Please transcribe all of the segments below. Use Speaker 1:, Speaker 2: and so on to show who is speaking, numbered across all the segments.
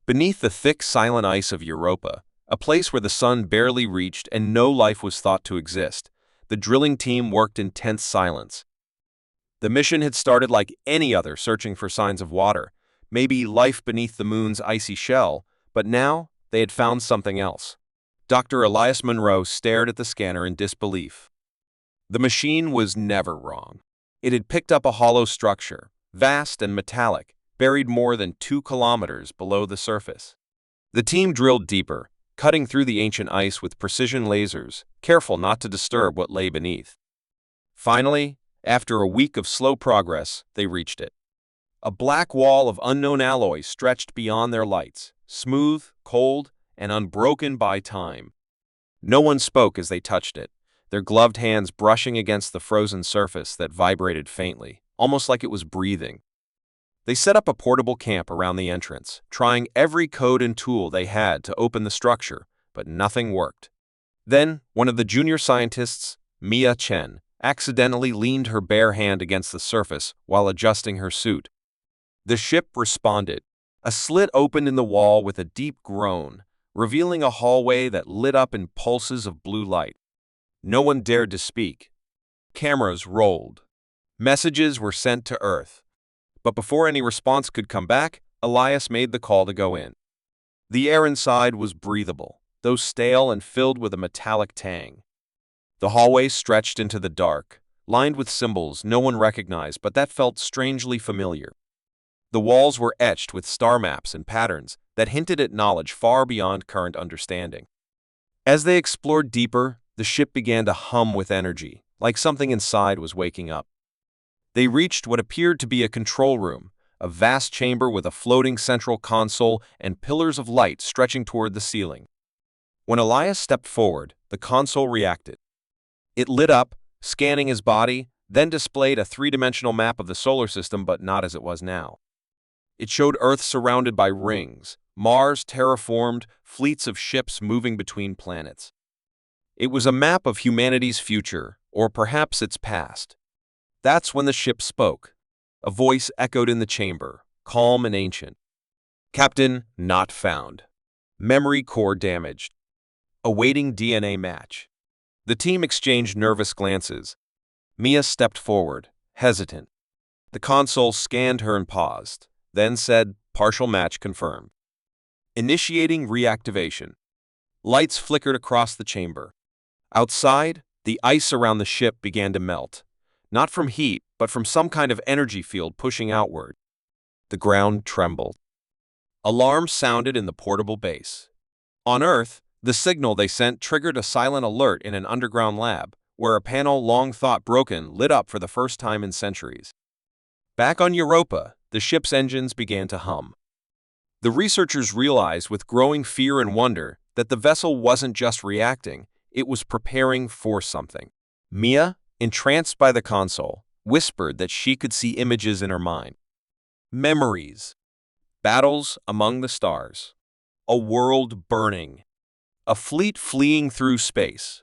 Speaker 1: Beneath the thick, silent ice of Europa, a place where the sun barely reached and no life was thought to exist, the drilling team worked in tense silence. The mission had started like any other, searching for signs of water, maybe life beneath the moon's icy shell, but now they had found something else. Dr. Elias Monroe stared at the scanner in disbelief. The machine was never wrong. It had picked up a hollow structure, vast and metallic, buried more than 2 kilometers below the surface. The team drilled deeper, cutting through the ancient ice with precision lasers, careful not to disturb what lay beneath. Finally, after a week of slow progress, they reached it. A black wall of unknown alloy stretched beyond their lights, smooth, cold, and unbroken by time. No one spoke as they touched it, their gloved hands brushing against the frozen surface that vibrated faintly, almost like it was breathing. They set up a portable camp around the entrance, trying every code and tool they had to open the structure, but nothing worked. Then, one of the junior scientists, Mia Chen, accidentally leaned her bare hand against the surface while adjusting her suit. The ship responded. A slit opened in the wall with a deep groan, revealing a hallway that lit up in pulses of blue light. No one dared to speak. Cameras rolled. Messages were sent to Earth. But before any response could come back, Elias made the call to go in. The air inside was breathable, though stale and filled with a metallic tang. The hallway stretched into the dark, lined with symbols no one recognized, but that felt strangely familiar. The walls were etched with star maps and patterns that hinted at knowledge far beyond current understanding. As they explored deeper, the ship began to hum with energy, like something inside was waking up. They reached what appeared to be a control room, a vast chamber with a floating central console and pillars of light stretching toward the ceiling. When Elias stepped forward, the console reacted. It lit up, scanning his body, then displayed a three-dimensional map of the solar system, but not as it was now. It showed Earth surrounded by rings, Mars terraformed, fleets of ships moving between planets. It was a map of humanity's future, or perhaps its past. That's when the ship spoke. A voice echoed in the chamber, calm and ancient. Captain, not found. Memory core damaged. Awaiting DNA match. The team exchanged nervous glances. Mia stepped forward, hesitant. The console scanned her and paused, then said, partial match confirmed. Initiating reactivation. Lights flickered across the chamber. Outside, the ice around the ship began to melt. Not from heat, but from some kind of energy field pushing outward. The ground trembled. Alarms sounded in the portable base. On Earth, the signal they sent triggered a silent alert in an underground lab, where a panel long thought broken lit up for the first time in centuries. Back on Europa, the ship's engines began to hum. The researchers realized with growing fear and wonder that the vessel wasn't just reacting, it was preparing for something. Mia, entranced by the console, whispered that she could see images in her mind. Memories. Battles among the stars. A world burning. A fleet fleeing through space.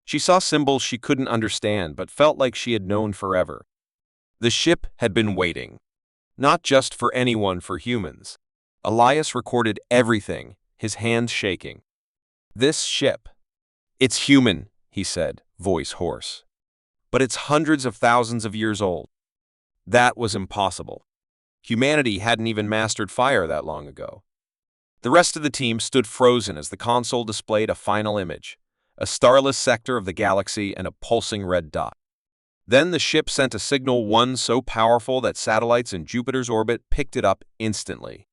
Speaker 1: She saw symbols she couldn't understand but felt like she had known forever. The ship had been waiting. Not just for anyone, for humans. Elias recorded everything, his hands shaking. This ship. It's human, he said, voice hoarse. But it's hundreds of thousands of years old. That was impossible. Humanity hadn't even mastered fire that long ago. The rest of the team stood frozen as the console displayed a final image, a starless sector of the galaxy and a pulsing red dot. Then the ship sent a signal, one so powerful that satellites in Jupiter's orbit picked it up instantly.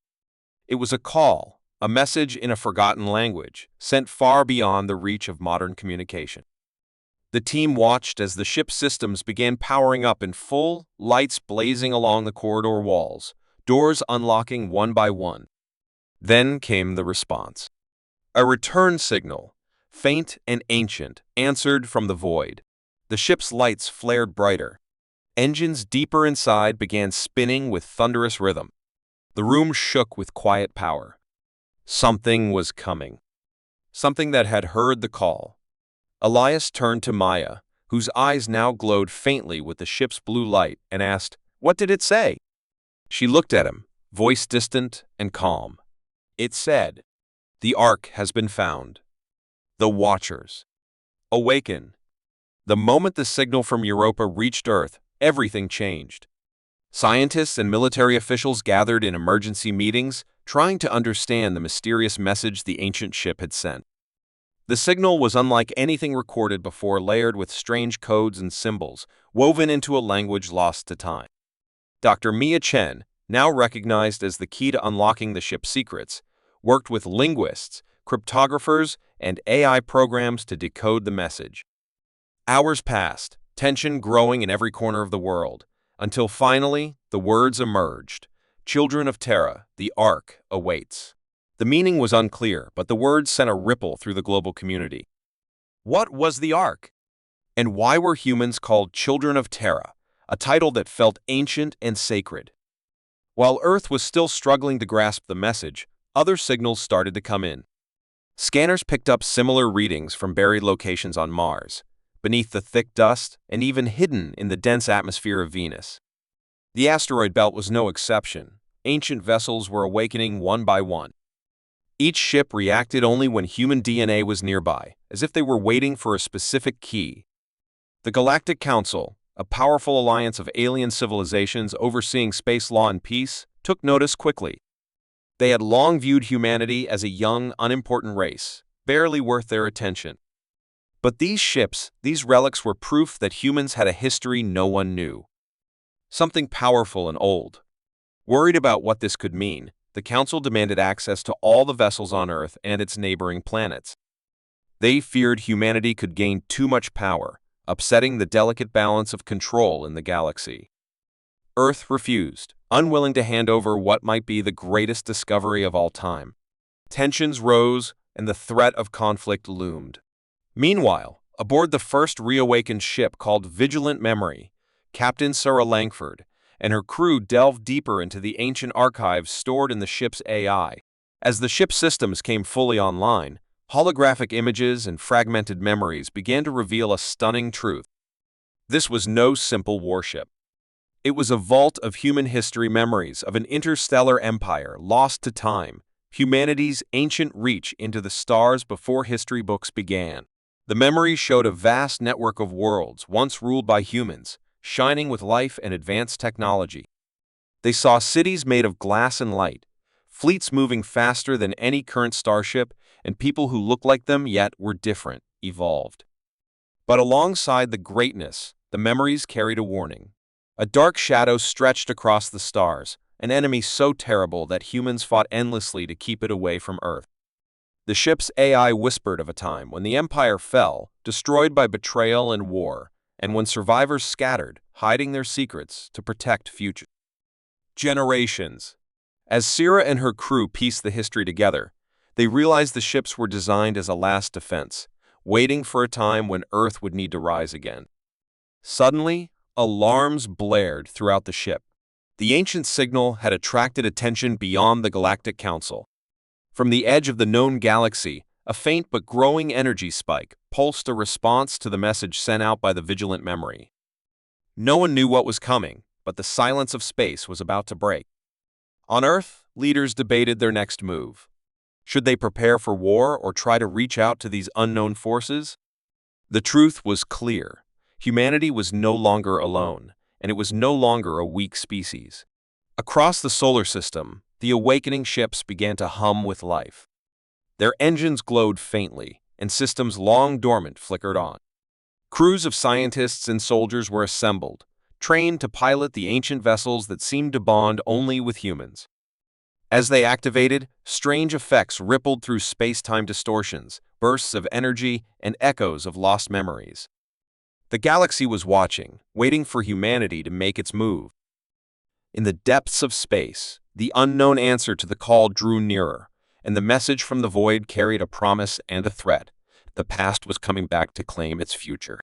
Speaker 1: It was a call, a message in a forgotten language, sent far beyond the reach of modern communication. The team watched as the ship's systems began powering up in full, lights blazing along the corridor walls, doors unlocking one by one. Then came the response. A return signal, faint and ancient, answered from the void. The ship's lights flared brighter. Engines deeper inside began spinning with thunderous rhythm. The room shook with quiet power. Something was coming. Something that had heard the call. Elias turned to Maya, whose eyes now glowed faintly with the ship's blue light, and asked, "What did it say?" She looked at him, voice distant and calm. It said, "The Ark has been found. The Watchers, awaken." The moment the signal from Europa reached Earth, everything changed. Scientists and military officials gathered in emergency meetings, trying to understand the mysterious message the ancient ship had sent. The signal was unlike anything recorded before, layered with strange codes and symbols, woven into a language lost to time. Dr. Mia Chen, now recognized as the key to unlocking the ship's secrets, worked with linguists, cryptographers, and AI programs to decode the message. Hours passed, tension growing in every corner of the world, until finally the words emerged. "Children of Terra, the Ark awaits." The meaning was unclear, but the words sent a ripple through the global community. What was the Ark? And why were humans called Children of Terra, a title that felt ancient and sacred? While Earth was still struggling to grasp the message, other signals started to come in. Scanners picked up similar readings from buried locations on Mars, beneath the thick dust, and even hidden in the dense atmosphere of Venus. The asteroid belt was no exception. Ancient vessels were awakening one by one. Each ship reacted only when human DNA was nearby, as if they were waiting for a specific key. The Galactic Council, a powerful alliance of alien civilizations overseeing space law and peace, took notice quickly. They had long viewed humanity as a young, unimportant race, barely worth their attention. But these ships, these relics, were proof that humans had a history no one knew. Something powerful and old. Worried about what this could mean, the Council demanded access to all the vessels on Earth and its neighboring planets. They feared humanity could gain too much power, upsetting the delicate balance of control in the galaxy. Earth refused, unwilling to hand over what might be the greatest discovery of all time. Tensions rose, and the threat of conflict loomed. Meanwhile, aboard the first reawakened ship called Vigilant Memory, Captain Sarah Langford and her crew delved deeper into the ancient archives stored in the ship's AI. As the ship's systems came fully online, holographic images and fragmented memories began to reveal a stunning truth. This was no simple warship. It was a vault of human history, memories of an interstellar empire lost to time, humanity's ancient reach into the stars before history books began. The memories showed a vast network of worlds once ruled by humans, shining with life and advanced technology. They saw cities made of glass and light, fleets moving faster than any current starship, and people who looked like them yet were different, evolved. But alongside the greatness, the memories carried a warning. A dark shadow stretched across the stars, an enemy so terrible that humans fought endlessly to keep it away from Earth. The ship's AI whispered of a time when the Empire fell, destroyed by betrayal and war, and when survivors scattered, hiding their secrets to protect future generations. As Sarah and her crew pieced the history together, they realized the ships were designed as a last defense, waiting for a time when Earth would need to rise again. Suddenly, alarms blared throughout the ship. The ancient signal had attracted attention beyond the Galactic Council. From the edge of the known galaxy, a faint but growing energy spike pulsed a response to the message sent out by the Vigilant Memory. No one knew what was coming, but the silence of space was about to break. On Earth, leaders debated their next move. Should they prepare for war or try to reach out to these unknown forces? The truth was clear. Humanity was no longer alone, and it was no longer a weak species. Across the solar system, the awakening ships began to hum with life. Their engines glowed faintly, and systems long dormant flickered on. Crews of scientists and soldiers were assembled, trained to pilot the ancient vessels that seemed to bond only with humans. As they activated, strange effects rippled through space-time distortions, bursts of energy, and echoes of lost memories. The galaxy was watching, waiting for humanity to make its move. In the depths of space, the unknown answer to the call drew nearer, and the message from the void carried a promise and a threat. The past was coming back to claim its future.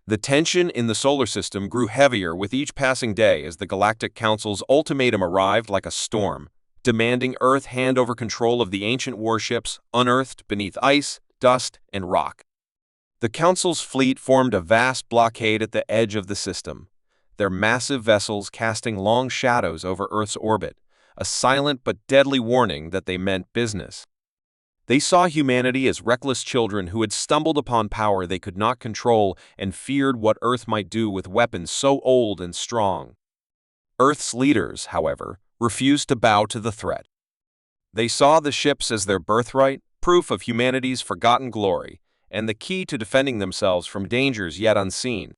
Speaker 1: The tension in the solar system grew heavier with each passing day as the Galactic Council's ultimatum arrived like a storm, demanding Earth hand over control of the ancient warships unearthed beneath ice, dust, and rock. The Council's fleet formed a vast blockade at the edge of the system, their massive vessels casting long shadows over Earth's orbit, a silent but deadly warning that they meant business. They saw humanity as reckless children who had stumbled upon power they could not control and feared what Earth might do with weapons so old and strong. Earth's leaders, however, refused to bow to the threat. They saw the ships as their birthright, proof of humanity's forgotten glory, and the key to defending themselves from dangers yet unseen.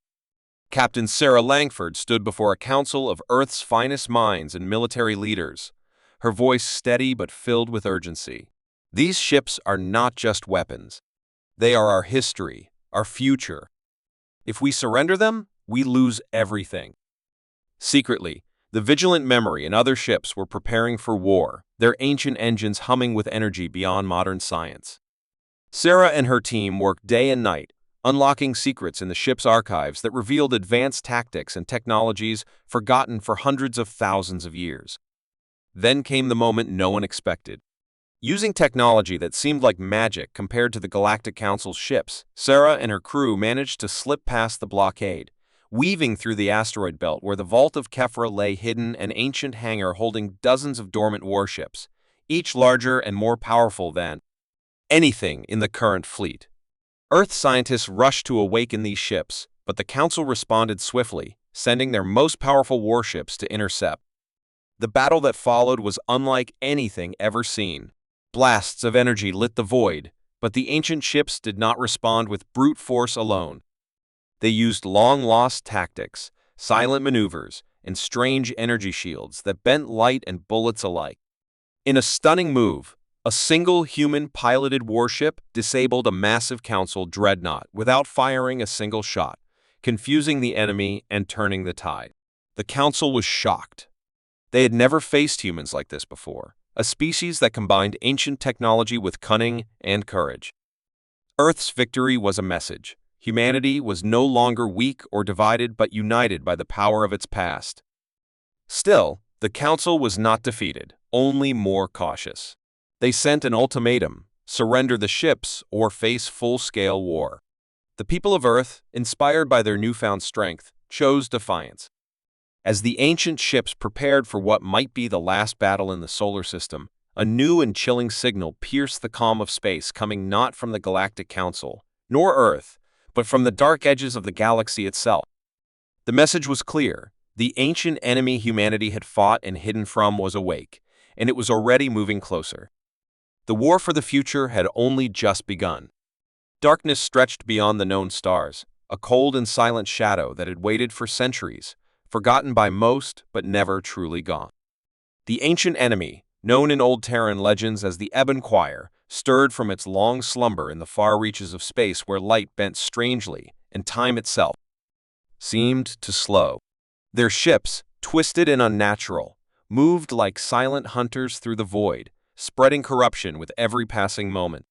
Speaker 1: Captain Sarah Langford stood before a council of Earth's finest minds and military leaders, her voice steady but filled with urgency. These ships are not just weapons. They are our history, our future. If we surrender them, we lose everything. Secretly, the Vigilant Memory and other ships were preparing for war, their ancient engines humming with energy beyond modern science. Sarah and her team worked day and night, unlocking secrets in the ship's archives that revealed advanced tactics and technologies forgotten for hundreds of thousands of years. Then came the moment no one expected. Using technology that seemed like magic compared to the Galactic Council's ships, Sarah and her crew managed to slip past the blockade, weaving through the asteroid belt where the Vault of Kefra lay hidden, an ancient hangar holding dozens of dormant warships, each larger and more powerful than anything in the current fleet. Earth scientists rushed to awaken these ships, but the Council responded swiftly, sending their most powerful warships to intercept. The battle that followed was unlike anything ever seen. Blasts of energy lit the void, but the ancient ships did not respond with brute force alone. They used long-lost tactics, silent maneuvers, and strange energy shields that bent light and bullets alike. In a stunning move, a single human-piloted warship disabled a massive Council dreadnought without firing a single shot, confusing the enemy and turning the tide. The Council was shocked. They had never faced humans like this before, a species that combined ancient technology with cunning and courage. Earth's victory was a message. Humanity was no longer weak or divided but united by the power of its past. Still, the Council was not defeated, only more cautious. They sent an ultimatum: surrender the ships or face full-scale war. The people of Earth, inspired by their newfound strength, chose defiance. As the ancient ships prepared for what might be the last battle in the solar system, a new and chilling signal pierced the calm of space, coming not from the Galactic Council, nor Earth, but from the dark edges of the galaxy itself. The message was clear: the ancient enemy humanity had fought and hidden from was awake, and it was already moving closer. The war for the future had only just begun. Darkness stretched beyond the known stars, a cold and silent shadow that had waited for centuries, forgotten by most but never truly gone. The ancient enemy, known in old Terran legends as the Ebon Choir, stirred from its long slumber in the far reaches of space where light bent strangely and time itself seemed to slow. Their ships, twisted and unnatural, moved like silent hunters through the void, spreading corruption with every passing moment.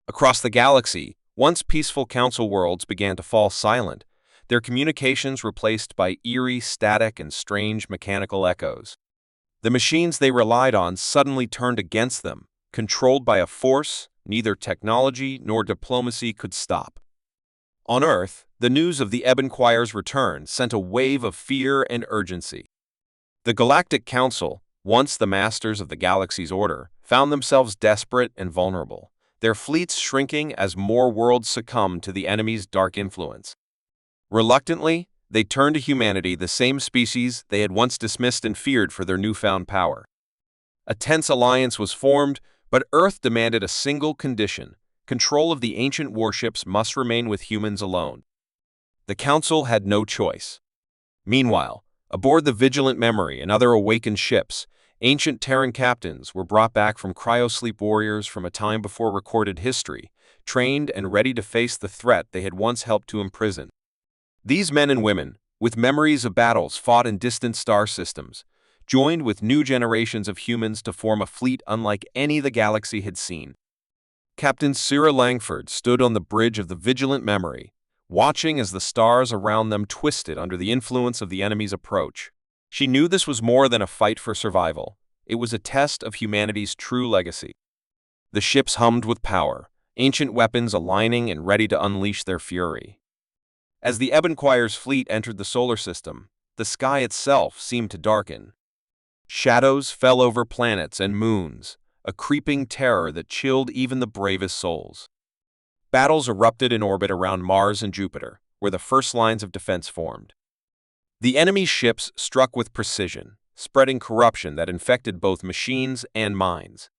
Speaker 1: Across the galaxy, once peaceful Council worlds began to fall silent, their communications replaced by eerie static and strange mechanical echoes. The machines they relied on suddenly turned against them, controlled by a force neither technology nor diplomacy could stop. On Earth, the news of the Ebon Choir's return sent a wave of fear and urgency. The Galactic Council, once the masters of the galaxy's order, found themselves desperate and vulnerable, their fleets shrinking as more worlds succumbed to the enemy's dark influence. Reluctantly, they turned to humanity, the same species they had once dismissed and feared for their newfound power. A tense alliance was formed, but Earth demanded a single condition: control of the ancient warships must remain with humans alone. The Council had no choice. Meanwhile, aboard the Vigilant Memory and other awakened ships, ancient Terran captains were brought back from cryosleep warriors from a time before recorded history, trained and ready to face the threat they had once helped to imprison. These men and women, with memories of battles fought in distant star systems, joined with new generations of humans to form a fleet unlike any the galaxy had seen. Captain Sarah Langford stood on the bridge of the Vigilant Memory, watching as the stars around them twisted under the influence of the enemy's approach. She knew this was more than a fight for survival. It was a test of humanity's true legacy. The ships hummed with power, ancient weapons aligning and ready to unleash their fury. As the Ebon Choir's fleet entered the solar system, the sky itself seemed to darken. Shadows fell over planets and moons, a creeping terror that chilled even the bravest souls. Battles erupted in orbit around Mars and Jupiter, where the first lines of defense formed. The enemy's ships struck with precision, spreading corruption that infected both machines and minds.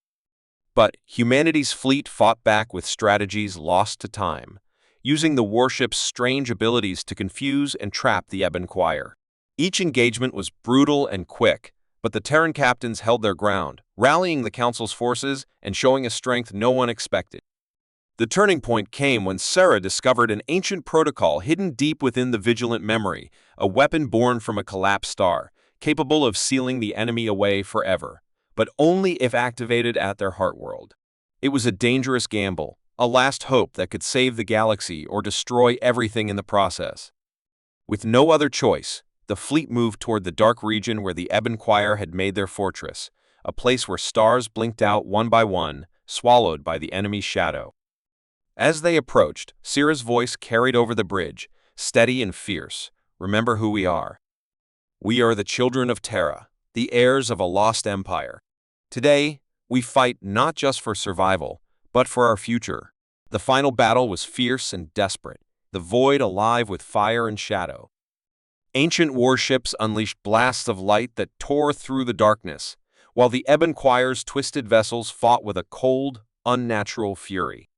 Speaker 1: But humanity's fleet fought back with strategies lost to time, using the warship's strange abilities to confuse and trap the ebon choir. Each engagement was brutal and quick, but the Terran captains held their ground, rallying the Council's forces and showing a strength no one expected. The turning point came when Sarah discovered an ancient protocol hidden deep within the Vigilant memory, a weapon born from a collapsed star, capable of sealing the enemy away forever, but only if activated at their heart world. It was a dangerous gamble, a last hope that could save the galaxy or destroy everything in the process. With no other choice, the fleet moved toward the dark region where the Ebon Choir had made their fortress, a place where stars blinked out one by one, swallowed by the enemy's shadow. As they approached, Syrah's voice carried over the bridge, steady and fierce. "Remember who we are. We are the children of Terra, the heirs of a lost empire. Today, we fight not just for survival, but for our future." The final battle was fierce and desperate, the void alive with fire and shadow. Ancient warships unleashed blasts of light that tore through the darkness, while the Ebon Choir's twisted vessels fought with a cold, unnatural fury.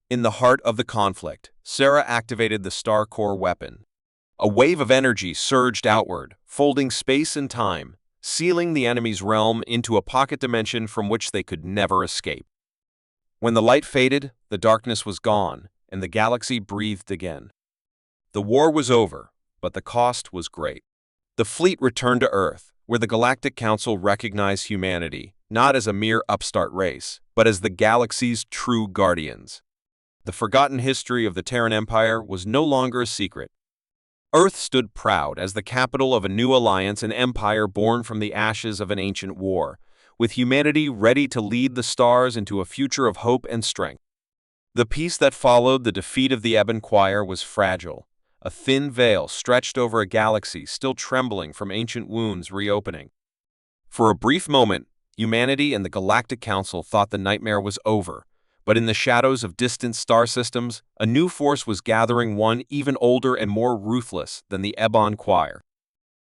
Speaker 1: In the heart of the conflict, Sarah activated the Star Core weapon. A wave of energy surged outward, folding space and time, sealing the enemy's realm into a pocket dimension from which they could never escape. When the light faded, the darkness was gone, and the galaxy breathed again. The war was over, but the cost was great. The fleet returned to Earth, where the Galactic Council recognized humanity, not as a mere upstart race, but as the galaxy's true guardians. The forgotten history of the Terran Empire was no longer a secret. Earth stood proud as the capital of a new alliance and empire born from the ashes of an ancient war, with humanity ready to lead the stars into a future of hope and strength. The peace that followed the defeat of the Ebon Choir was fragile, a thin veil stretched over a galaxy still trembling from ancient wounds reopening. For a brief moment, humanity and the Galactic Council thought the nightmare was over, but in the shadows of distant star systems, a new force was gathering, one even older and more ruthless than the Ebon Choir.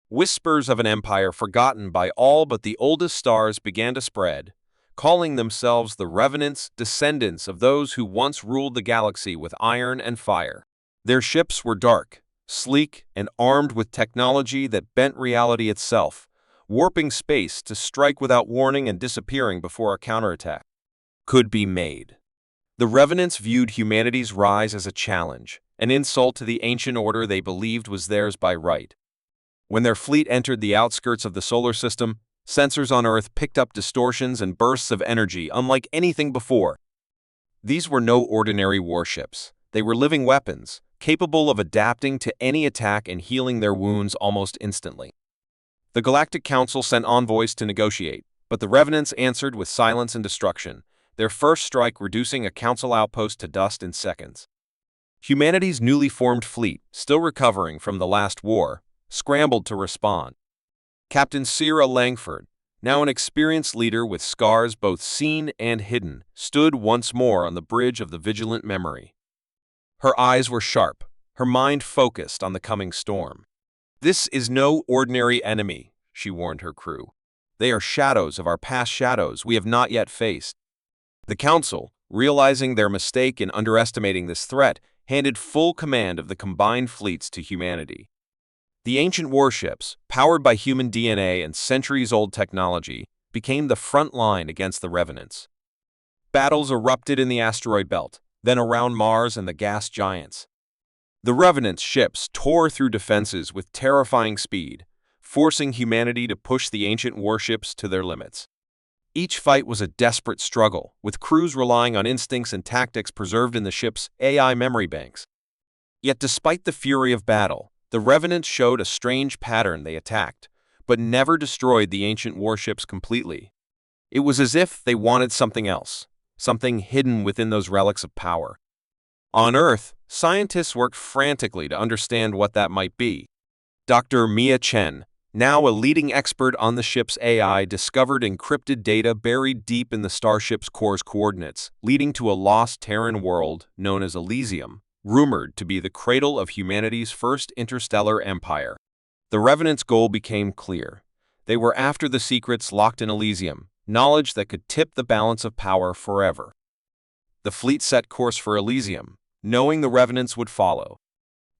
Speaker 1: Whispers of an empire forgotten by all but the oldest stars began to spread, calling themselves the Revenants, descendants of those who once ruled the galaxy with iron and fire. Their ships were dark, sleek, and armed with technology that bent reality itself, warping space to strike without warning and disappearing before a counterattack could be made. The Revenants viewed humanity's rise as a challenge, an insult to the ancient order they believed was theirs by right. When their fleet entered the outskirts of the solar system, sensors on Earth picked up distortions and bursts of energy unlike anything before. These were no ordinary warships. They were living weapons, capable of adapting to any attack and healing their wounds almost instantly. The Galactic Council sent envoys to negotiate, but the Revenants answered with silence and destruction, their first strike reducing a council outpost to dust in seconds. Humanity's newly formed fleet, still recovering from the last war, scrambled to respond. Captain Syrah Langford, now an experienced leader with scars both seen and hidden, stood once more on the bridge of the Vigilant memory. Her eyes were sharp, her mind focused on the coming storm. "This is no ordinary enemy," she warned her crew. "They are shadows of our past, shadows we have not yet faced." The Council, realizing their mistake in underestimating this threat, handed full command of the combined fleets to humanity. The ancient warships, powered by human DNA and centuries-old technology, became the front line against the Revenants. Battles erupted in the asteroid belt, then around Mars and the gas giants. The Revenants' ships tore through defenses with terrifying speed, forcing humanity to push the ancient warships to their limits. Each fight was a desperate struggle, with crews relying on instincts and tactics preserved in the ship's AI memory banks. Yet despite the fury of battle, the Revenants showed a strange pattern. They attacked, but never destroyed the ancient warships completely. It was as if they wanted something else, something hidden within those relics of power. On Earth, scientists worked frantically to understand what that might be. Dr. Mia Chen, Now a leading expert on the ship's AI discovered encrypted data buried deep in the starship's core's coordinates, leading to a lost Terran world known as Elysium, rumored to be the cradle of humanity's first interstellar empire. The Revenant's goal became clear. They were after the secrets locked in Elysium, knowledge that could tip the balance of power forever. The fleet set course for Elysium, knowing the Revenants would follow.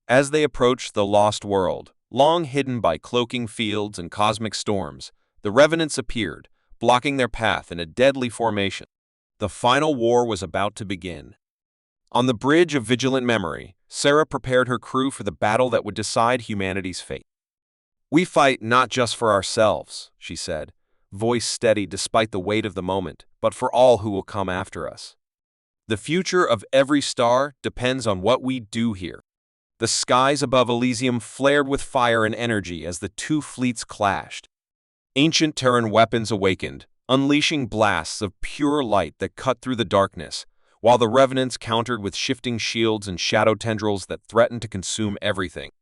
Speaker 1: As they approached the lost world, long hidden by cloaking fields and cosmic storms, the Revenants appeared, blocking their path in a deadly formation. The final war was about to begin. On the bridge of vigilant memory, Sarah prepared her crew for the battle that would decide humanity's fate. "We fight not just for ourselves," she said, voice steady despite the weight of the moment, "but for all who will come after us. The future of every star depends on what we do here." The skies above Elysium flared with fire and energy as the two fleets clashed. Ancient Terran weapons awakened, unleashing blasts of pure light that cut through the darkness, while the Revenants countered with shifting shields and shadow tendrils that threatened to consume everything.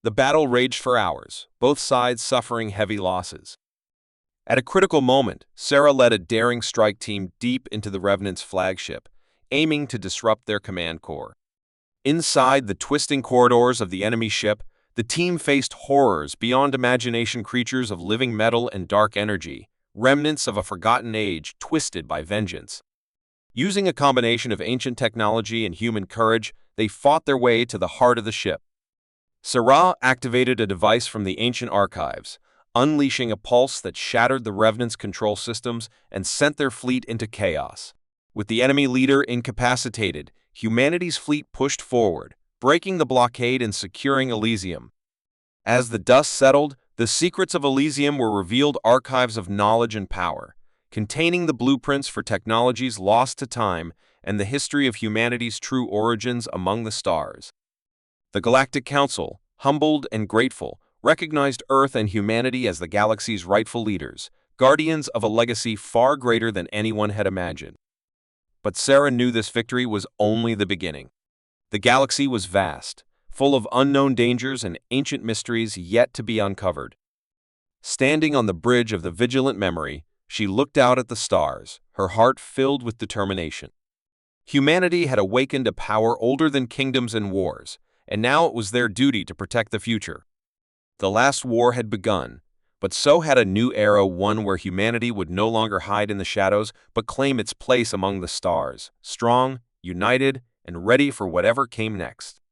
Speaker 1: The battle raged for hours, both sides suffering heavy losses. At a critical moment, Sarah led a daring strike team deep into the Revenants' flagship, aiming to disrupt their command core. Inside the twisting corridors of the enemy ship, the team faced horrors beyond imagination, creatures of living metal and dark energy, remnants of a forgotten age twisted by vengeance. Using a combination of ancient technology and human courage, they fought their way to the heart of the ship. Sarah activated a device from the ancient archives, unleashing a pulse that shattered the Revenants' control systems and sent their fleet into chaos. With the enemy leader incapacitated, humanity's fleet pushed forward, breaking the blockade and securing Elysium. As the dust settled, the secrets of Elysium were revealed, archives of knowledge and power, containing the blueprints for technologies lost to time and the history of humanity's true origins among the stars. The Galactic Council, humbled and grateful, recognized Earth and humanity as the galaxy's rightful leaders, guardians of a legacy far greater than anyone had imagined. But Sarah knew this victory was only the beginning. The galaxy was vast, full of unknown dangers and ancient mysteries yet to be uncovered. Standing on the bridge of the vigilant memory, she looked out at the stars, her heart filled with determination. Humanity had awakened a power older than kingdoms and wars, and now it was their duty to protect the future. The last war had begun, but so had a new era, one where humanity would no longer hide in the shadows but claim its place among the stars, strong, united, and ready for whatever came next.